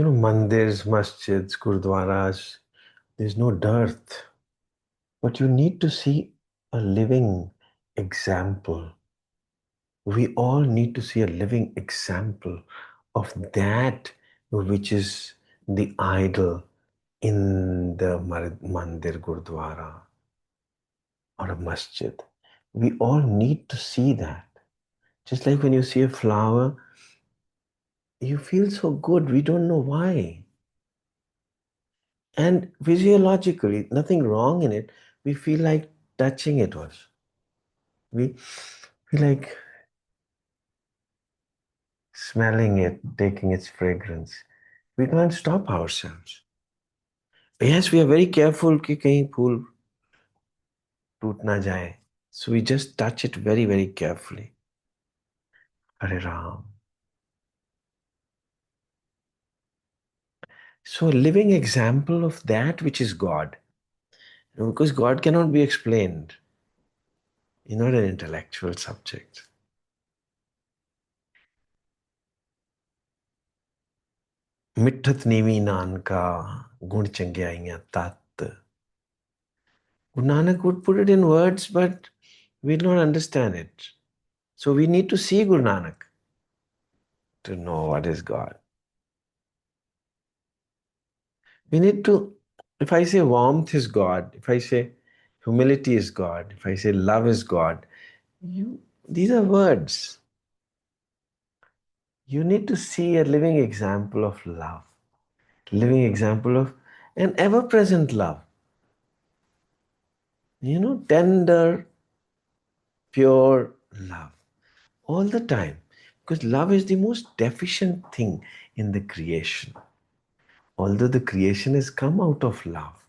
Mandirs, masjids, gurdwaras, there's no dearth. But you need to see a living example. We all need to see a living example of that which is the idol in the mandir, gurdwara, or a masjid. We all need to see that. Just like when you see a flower, you feel so good. We don't know why. And physiologically, nothing wrong in it. We feel like touching it was. We feel like smelling it, taking its fragrance. We can't stop ourselves. Yes, we are very careful कि कहीं फूल टूट ना जाए. So we just touch it very, very carefully. Hare Ram. So a living example of that which is God. Because God cannot be explained. He's not an intellectual subject. मिठत नीवी नानका गुण चंग्याइयां तत. Guru Nanak would put it in words, but we don't understand it. So we need to see Guru Nanak to know what is God. We need to, if I say warmth is God, if I say humility is God, if I say love is God, these are words. You need to see a living example of love, living example of an ever-present love. Tender, pure love all the time. Because love is the most deficient thing in the creation. Although the creation has come out of love,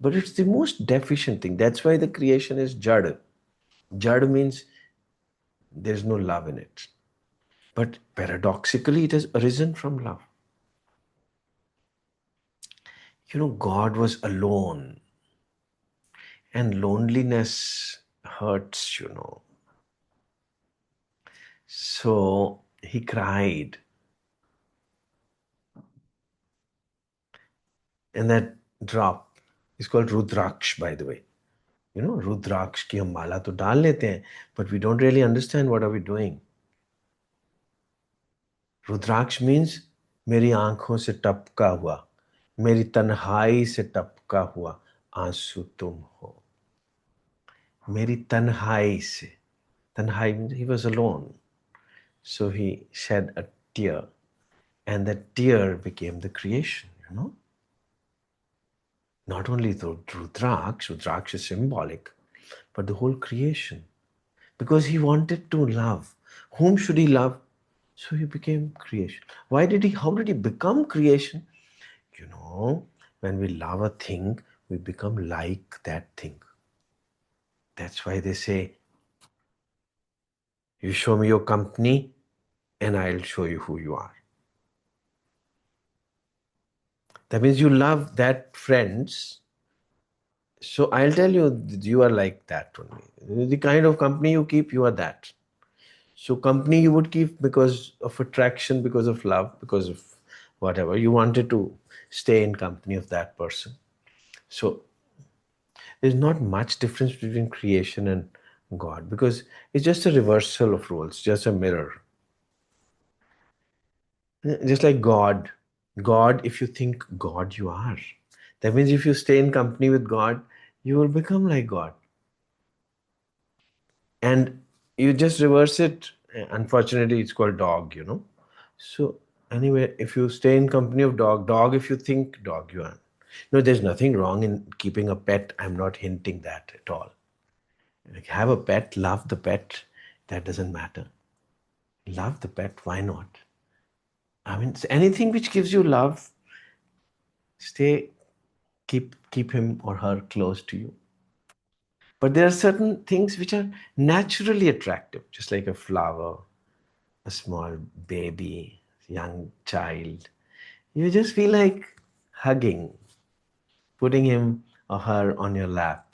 but it's the most deficient thing. That's why the creation is jad. Jad means there's no love in it. But paradoxically, it has arisen from love. God was alone, and loneliness hurts. So he cried. And that drop is called Rudraksh, by the way. Rudraksh ki hum mala to dal lete hain, but we don't really understand what are we doing. Rudraksha means मेरी आंखों से टपका हुआ, मेरी तन्हाई से टपका हुआ आंसू तुम हो. मेरी तन्हाई से. Tanhai means he was alone. So he shed a tear. And that tear became the creation. Not only the Rudraksh is symbolic, but the whole creation. Because he wanted to love. Whom should he love? So he became creation. How did he become creation? When we love a thing, we become like that thing. That's why they say, you show me your company and I'll show you who you are. That means you love that friends. So I'll tell you, you are like that only. The kind of company you keep, you are that. So company you would keep because of attraction, because of love, because of whatever. You wanted to stay in company of that person. So there's not much difference between creation and God, because it's just a reversal of roles, just a mirror. Just like God. God, if you think God, you are. That means if you stay in company with God, you will become like God. And you just reverse it. Unfortunately, it's called dog. So anyway, if you stay in company of dog, if you think dog, you are. No, there's nothing wrong in keeping a pet. I'm not hinting that at all. Like, have a pet, love the pet. That doesn't matter. Love the pet, why not? I mean, anything which gives you love, keep him or her close to you. But there are certain things which are naturally attractive, just like a flower, a small baby, young child. You just feel like hugging, putting him or her on your lap,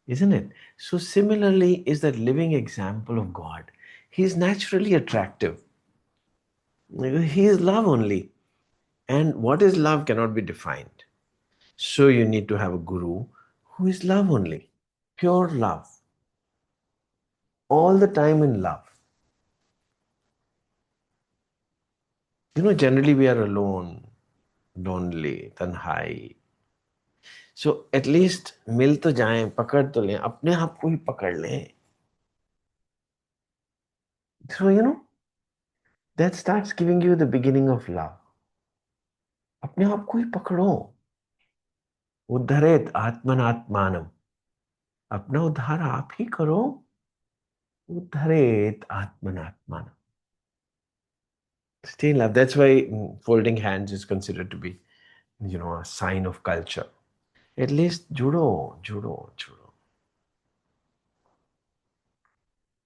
isn't it? So similarly is that living example of God. He is naturally attractive. He is love only. And what is love cannot be defined. So you need to have a guru who is love only, pure love, all the time in love. Generally we are alone, lonely, tanhai. So at least मिल तो जाएं, पकड़ तो लें, अपने आप को ही पकड़ लें. So that starts giving you the beginning of love. अपने आप को ही पकड़ो. उद्धरेत आत्मनात्मानम. अपना उद्धार आप ही करो. उद्धरेत आत्मनात्मानम. Stay in love. That's why folding hands is considered to be, a sign of culture. At least judo, judo, judo.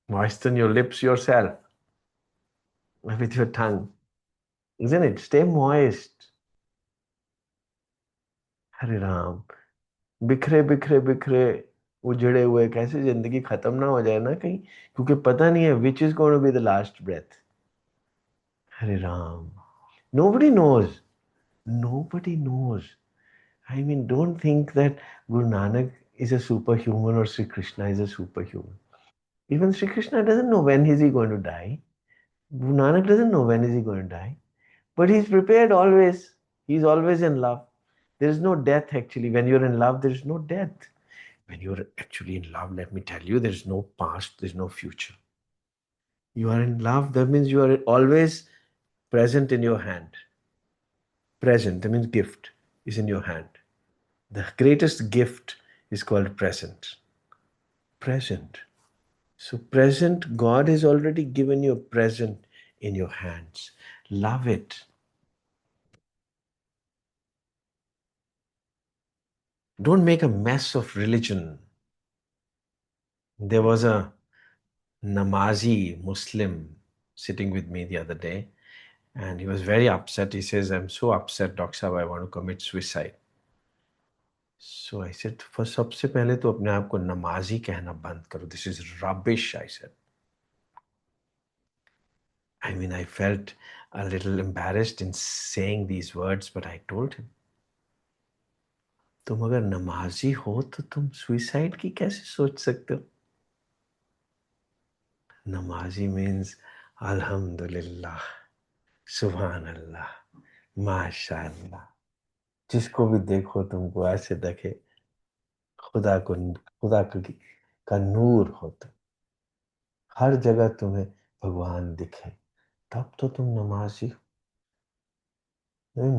Moisten your lips yourself with your tongue. Isn't it? Stay moist. हरे राम. बिखरे बिखरे बिखरे उजड़े हुए कैसे जिंदगी खत्म ना हो जाए ना कहीं, क्योंकि पता नहीं है which is going to be the last breath. Hare Ram. Nobody knows. Nobody knows. I mean, don't think that Guru Nanak is a superhuman or Sri Krishna is a superhuman. Even Sri Krishna doesn't know when is he going to die. Guru Nanak doesn't know when is he going to die. But he's prepared always. He's always in love. There is no death actually. When you're in love, there is no death. When you're actually in love, let me tell you, there's no past, there's no future. You are in love, that means you are always present in your hand. Present, that means gift is in your hand. The greatest gift is called present. Present. So, present, God has already given you a present in your hands. Love it. Don't make a mess of religion. There was a Namazi Muslim sitting with me the other day, and he was very upset. He says, I'm so upset, Dr. Sahab, I want to commit suicide. So I said, first, सबसे पहले तो अपने आप को नमाजी कहना बंद करो. This is rubbish, I said. I mean, I felt a little embarrassed in saying these words, but I told him, तुम अगर नमाजी हो तो तुम सुसाइड की कैसे सोच सकते हो? नमाजी means Alhamdulillah, Subhanallah, Mashallah. जिसको भी देखो तुमको ऐसे देखे खुदा का नूर हो तुम. हर जगह तुम्हें भगवान दिखे, तब तो तुम नमाजी हो.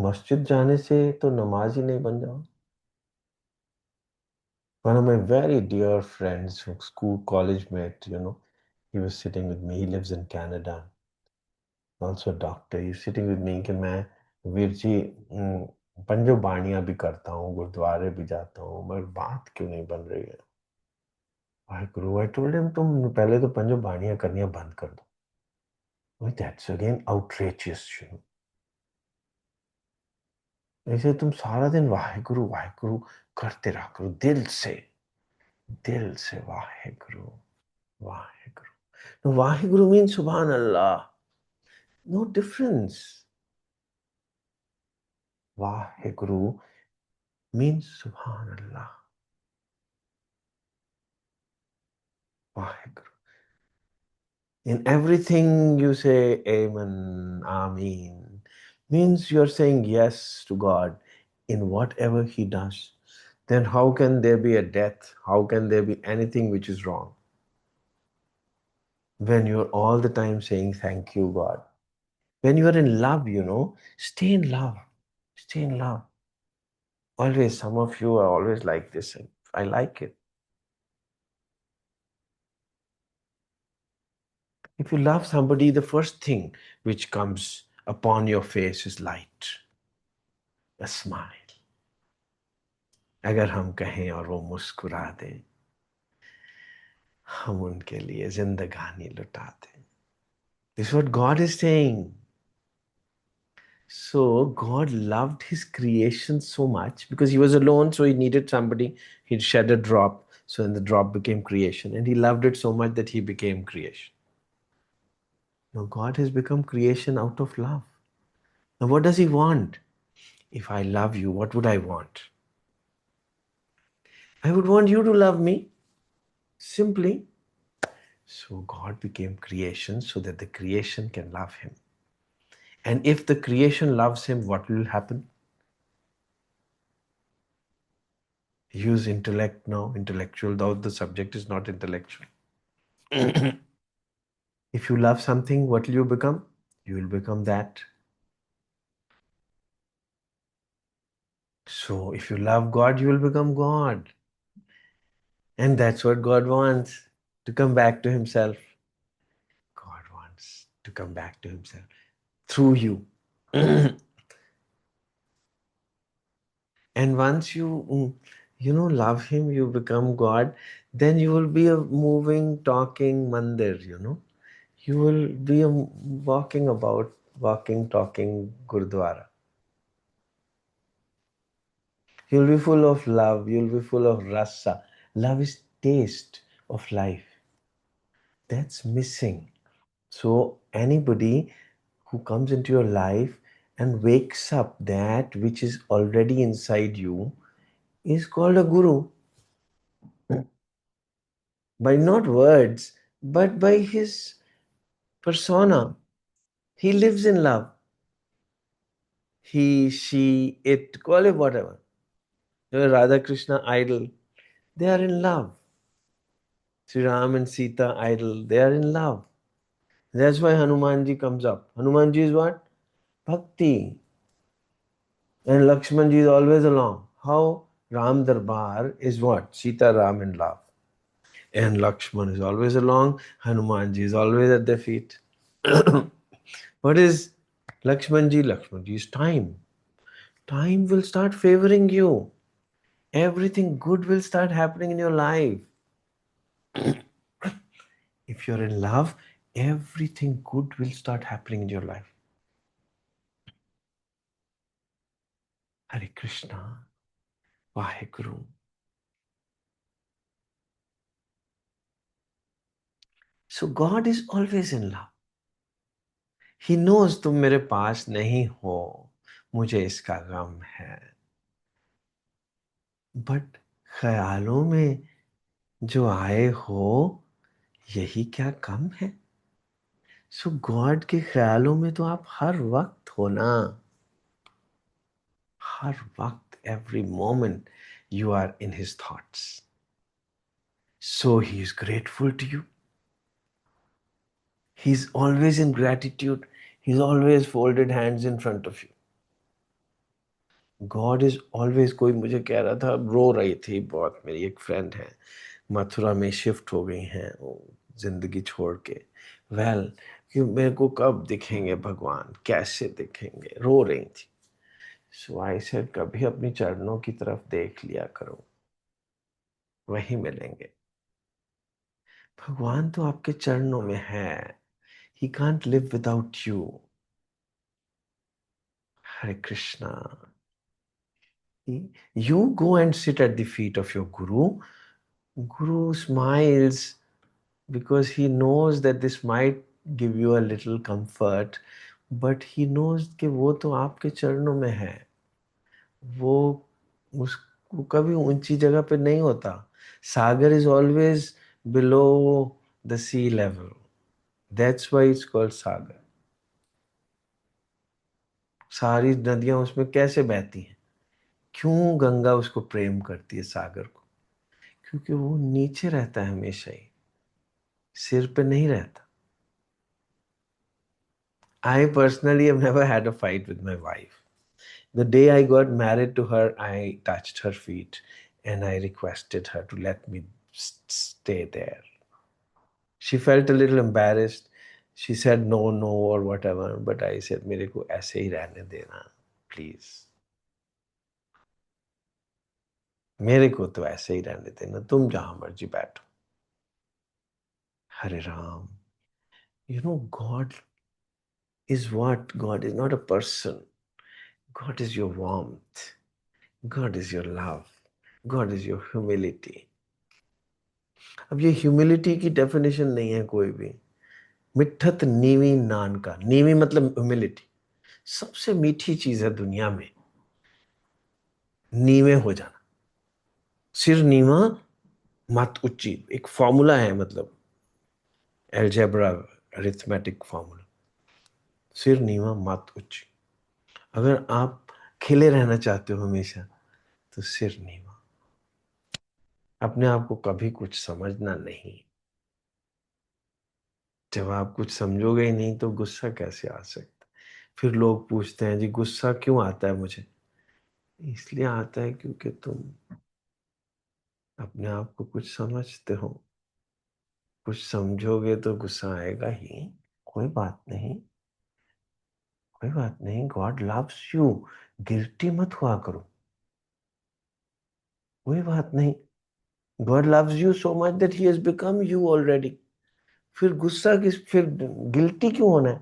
मस्जिद जाने से तो नमाजी नहीं बन जाओ. One of my very dear friends from school, college mate, he was sitting with me. He lives in Canada, also a doctor. He's sitting with me कि मैं वीर जी पंजो बाणियां भी करता हूँ, गुरुद्वारे भी जाता हूँ, मगर बात क्यों नहीं बन रही है? वाहेगुरु, I told him तुम पहले तो पंजो बाणियां करनियां बंद कर दो. That's again outrageous. ऐसे तुम सारा दिन वाहेगुरु वाहेगुरु करते रहा करो दिल से Waheguru Waheguru. No, Waheguru means Subhanallah. No difference. Vaheguru means Subhanallah. Vaheguru. In everything you say Amen, Ameen, means you're saying yes to God in whatever He does. Then how can there be a death? How can there be anything which is wrong? When you're all the time saying thank you, God. When you are in love, stay in love. Stay in love. Always, some of you are always like this. And I like it. If you love somebody, the first thing which comes upon your face is light, a smile. अगर हम कहें और वो मुस्कुरा दे, हम उनके लिए जिंदगानी लुटा दें. This is what God is saying. So God loved his creation so much because he was alone, so he needed somebody. He'd shed a drop, so then the drop became creation. And he loved it so much that he became creation. Now God has become creation out of love. Now what does he want? If I love you, what would I want? I would want you to love me, simply. So God became creation so that the creation can love him. And if the creation loves him, what will happen? Use intellect now, intellectual, though the subject is not intellectual. If you love something, what will you become? You will become that. So if you love God, you will become God. And that's what God wants, to come back to himself. God wants to come back to himself through you. And once you love him, you become God, then you will be a moving, talking mandir. You will be a walking, talking Gurdwara. You'll be full of love. You'll be full of rasa. Love is taste of life. That's missing. So anybody who comes into your life and wakes up that which is already inside you is called a guru. By not words, but by his persona. He lives in love. He, she, it, call it whatever. Radha Krishna idol, they are in love. Sri Ram and Sita idol, they are in love. That's why Hanumanji comes up. Hanumanji is what? Bhakti. And Lakshmanji is always along. How? Ram Darbar is what? Sita Ram in love. And Lakshman is always along. Hanumanji is always at their feet. What is Lakshmanji? Lakshmanji is time. Time will start favoring you. Everything good will start happening in your life. If you're in love, everything good will start happening in your life. Hare Krishna, Vaheguru. So God is always in love. He knows तुम मेरे पास नहीं हो, मुझे इसका गम है. But ख्यालों में जो आए हो, यही क्या कम है? So God के ख्यालों में तो आप हर वक्त हो ना. हर वक्त, every moment, you are in his thoughts. So he is grateful to you. He's always in gratitude. He's always folded hands in front of you. God is always. कोई मुझे कह रहा था, रो रही थी बहुत, मेरी एक फ्रेंड है, मथुरा में शिफ्ट हो गई हैं वो, जिंदगी छोड़ के. वेल, कि मेरे को कब दिखेंगे भगवान, कैसे दिखेंगे, रो रही थी. सो आई सेड, कभी अपनी चरणों की तरफ देख लिया करो, वहीं मिलेंगे. भगवान तो आपके चरणों में है. He can't live without you. Hare Krishna. You go and sit at the feet of your Guru. Guru smiles because he knows that this might give you a little comfort, but he knows कि वो तो आपके चरणों में है. वो उसको कभी ऊंची जगह पे नहीं होता. Sagar is always below the sea level. That's why it's called Sagar. सारी नदियां उसमें कैसे बहती हैं? क्यों गंगा उसको प्रेम करती है, सागर को? क्योंकि वो नीचे रहता है हमेशा ही, सिर पे नहीं रहता. I personally have never had a fight with my wife. The day I got married to her, I touched her feet and I requested her to let me stay there. She felt a little embarrassed. She said no, no, or whatever. But I said, मेरे को ऐसे ही रहने देना, please. मेरे को तो ऐसे ही रहने देना, तुम जहां मर्जी बैठो. Hare Ram. God is what? God is not a person. God is your warmth. God is your love. God is your humility. अब ये ह्यूमिलिटी की डेफिनेशन नहीं है कोई भी. मिठत नीवी नान का, नीवी मतलब ह्यूमिलिटी. सबसे मीठी चीज है दुनिया में. नीवे हो जाना। सिर नीवा मत ऊंची, एक फॉर्मूला है, मतलब एल्जेब्रा, अरिथमेटिक फॉर्मूला। सिर नीवा मत ऊंची। अगर आप खिले रहना चाहते हो हमेशा, तो सिर नीवा। अपने आप को कभी कुछ समझना नहीं। जब आप कुछ समझोगे ही नहीं तो गुस्सा कैसे आ सकता है? फिर लोग पूछते हैं जी गुस्सा क्यों आता है मुझे? इसलिए आता है क्योंकि तुम अपने आप को कुछ समझते हो। कुछ समझोगे तो गुस्सा आएगा ही। कोई बात नहीं, कोई बात नहीं, गॉड लव्स यू। गिल्टी मत हुआ करो। कोई बात नहीं, God loves you so much that he has become you already. फिर गुस्सा किस, फिर गिल्टी क्यों होना है?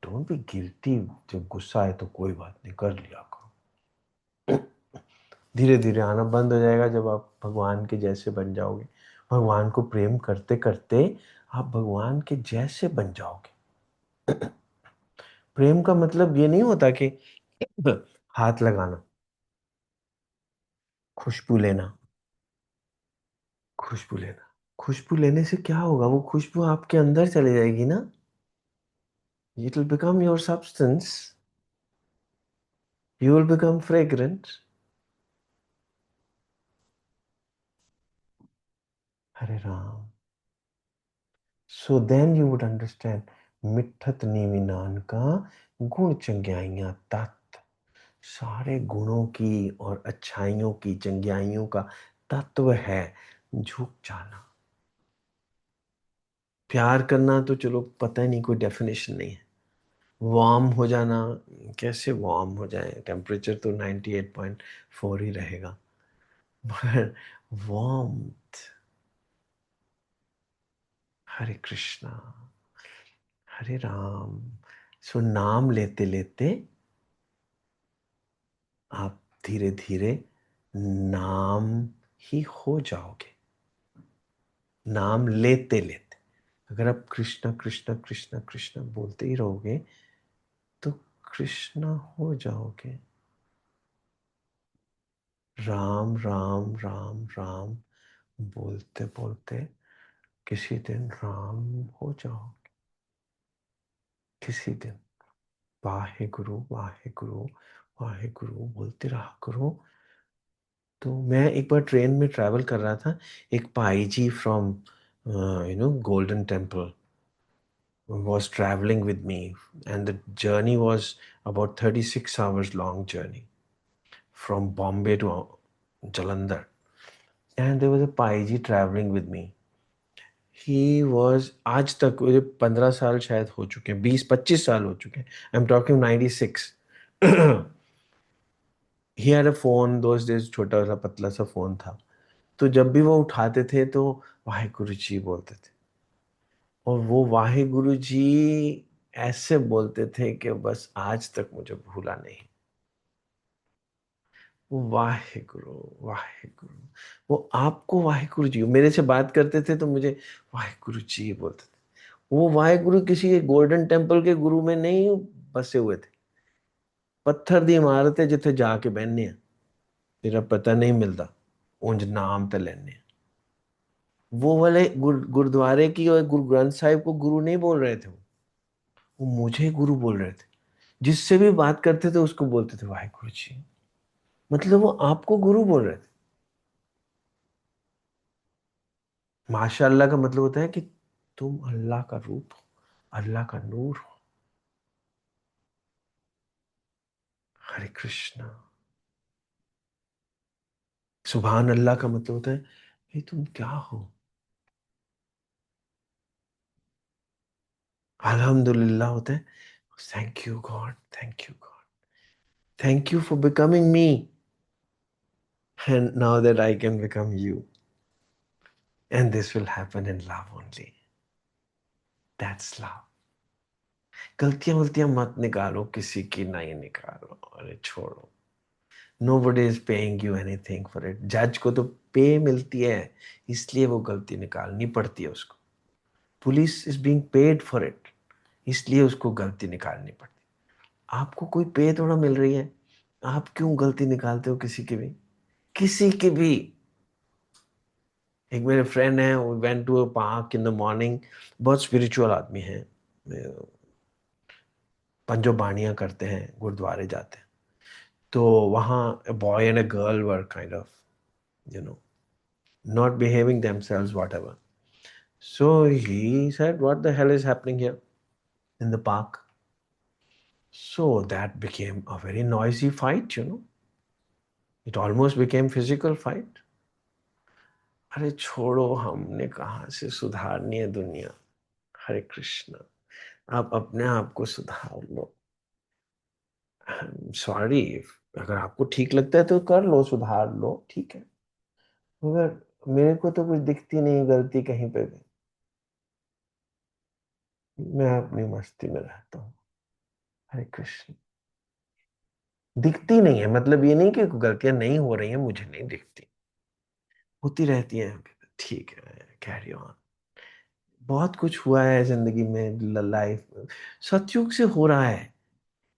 Don't be guilty. जब गुस्सा आए तो कोई बात नहीं, कर लिया करो। धीरे धीरे आना बंद हो जाएगा जब आप भगवान के जैसे बन जाओगे। भगवान को प्रेम करते करते आप भगवान के जैसे बन जाओगे। प्रेम का मतलब ये नहीं होता कि हाथ लगाना, खुशबू लेना, खुशबू लेना। खुशबू लेने से क्या होगा? वो खुशबू आपके अंदर चली जाएगी ना। It will become your substance. You will become fragrant. Hare Ram. So then you would understand. मिठत नीवी नान का गुण चंग्याइयां तत्। सारे गुणों की और अच्छाइयों की, चंग्याइयों का तत्व है झुक जाना। प्यार करना तो चलो पता ही नहीं, कोई डेफिनेशन नहीं है। वार्म हो जाना, कैसे वार्म हो जाए? टेम्परेचर तो 98.4 ही रहेगा। मगर वार्म। हरे कृष्णा, हरे राम। सो नाम लेते लेते आप धीरे धीरे नाम ही हो जाओगे। नाम लेते लेते, अगर आप कृष्णा कृष्णा कृष्णा कृष्णा बोलते ही रहोगे तो कृष्णा हो जाओगे। राम राम राम राम बोलते बोलते किसी दिन राम हो जाओगे। किसी दिन वाहे गुरु वाहे गुरु वाहे गुरु बोलते रहा करो। तो मैं एक बार ट्रेन में ट्रैवल कर रहा था। एक पाई जी from Golden Temple was traveling with me, and the journey was about 36 hours long journey from Bombay to Jalandhar. And there was a Paiji traveling with me. He was, आज तक मुझे 15 साल शायद हो चुके हैं, 20-25 साल हो चुके हैं। I am talking 96। He had a phone those days, छोटा सा पतला सा फोन था। तो जब भी वो उठाते थे तो वाहे गुरु जी बोलते थे। और वो वाहे गुरु जी ऐसे बोलते थे कि बस आज तक मुझे भूला नहीं। वो वाहे गुरु, वाहे गुरु। वो आपको वाहे गुरु जी, मेरे से बात करते थे तो मुझे वाहे गुरु जी बोलते थे। वो वाहे गुरु किसी गोल्डन टेम्पल के गुरु में नहीं बसे हुए थे। पत्थर दी इमारत है जिथे जाके बहने हैं, तेरा पता नहीं मिलता, उंज नाम ते लेने। वो वाले गुरुद्वारे की और गुरु ग्रंथ साहिब को गुरु नहीं बोल रहे थे। वो मुझे गुरु बोल रहे थे। जिससे भी बात करते थे उसको बोलते थे वाहिगुरु जी। मतलब वो आपको गुरु बोल रहे थे। माशाअल्लाह का मतलब होता है कि तुम अल्लाह का रूप हो, अल्लाह का नूर हो। हरे कृष्णा। सुभान अल्लाह का मतलब होता है ये तुम क्या हो। अल्हम्दुलिल्लाह होता है thank you God, thank you God, thank you for becoming me, and now that I can become you, and this will happen in love only. That's love. गलतियां वलतियां मत निकालो, किसी की नहीं निकालो, अरे छोड़ो। Nobody is paying you anything for it. जज को तो पे मिलती है, इसलिए वो गलती निकालनी पड़ती है उसको। Police is being paid for it, इसलिए उसको गलती निकालनी पड़ती है। आपको कोई पे थोड़ा मिल रही है। आप क्यों गलती निकालते हो किसी की भी, किसी की भी? एक मेरे फ्रेंड है, वो went to a park in the morning, बहुत स्पिरिचुअल आदमी है, पंजो बाणियां करते हैं, गुरुद्वारे जाते हैं। तो वहाँ boy and a girl were kind of, you know, not behaving themselves, whatever. So he said, what the hell is happening here in the park? So that became a very noisy fight, you know. It almost became physical fight. अरे छोड़ो, हमने कहाँ से सुधारनी है दुनिया। हरे कृष्णा, आप अपने आप को सुधार लो। सॉरी, अगर आपको ठीक लगता है तो कर लो, सुधार लो, ठीक है। मगर मेरे को तो कुछ दिखती नहीं गलती कहीं पे भी। मैं अपनी मस्ती में रहता हूँ। हरे कृष्ण। दिखती नहीं है मतलब ये नहीं कि गलतियां नहीं हो रही हैं, मुझे नहीं दिखती, होती रहती हैं। ठीक है, कैरी ऑन। बहुत कुछ हुआ है जिंदगी में, लाइफ में, सतयुग से हो रहा है।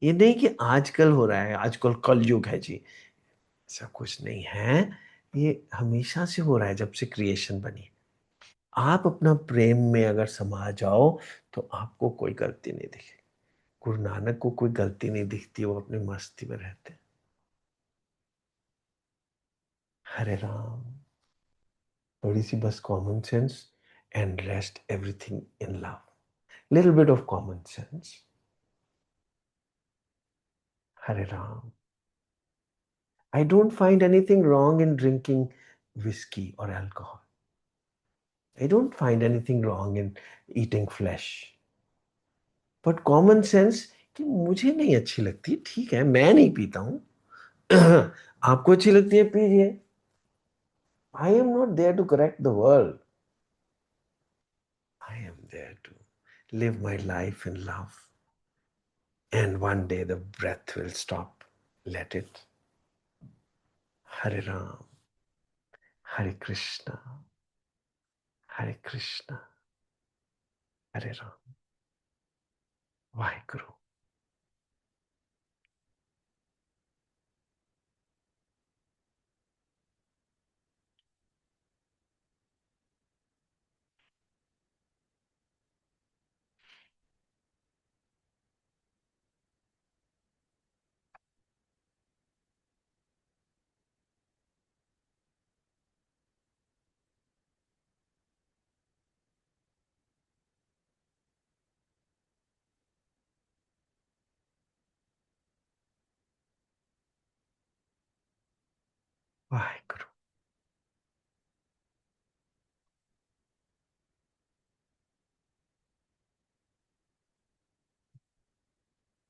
ये नहीं कि आजकल हो रहा है, आजकल कलयुग है जी, ऐसा कुछ नहीं है। ये हमेशा से हो रहा है, जब से क्रिएशन बनी। आप अपना प्रेम में अगर समा जाओ तो आपको कोई गलती नहीं दिखेगी। गुरु नानक को कोई गलती नहीं दिखती, वो अपनी मस्ती में रहते हैं। हरे राम। थोड़ी सी बस common sense and rest everything in love, little bit of common sense. Hare Ram. I don't find anything wrong in drinking whiskey or alcohol. I don't find anything wrong in eating flesh. But common sense कि मुझे नहीं अच्छी लगती, ठीक है, मैं नहीं पीता हूँ। आपको अच्छी लगती है, पीजिए। I am not there to correct the world. I am there to live my life in love. And one day the breath will stop. Let it. Hare Ram, Hare Krishna, Hare Krishna, Hare Ram. Vaheguru. Vaheguru.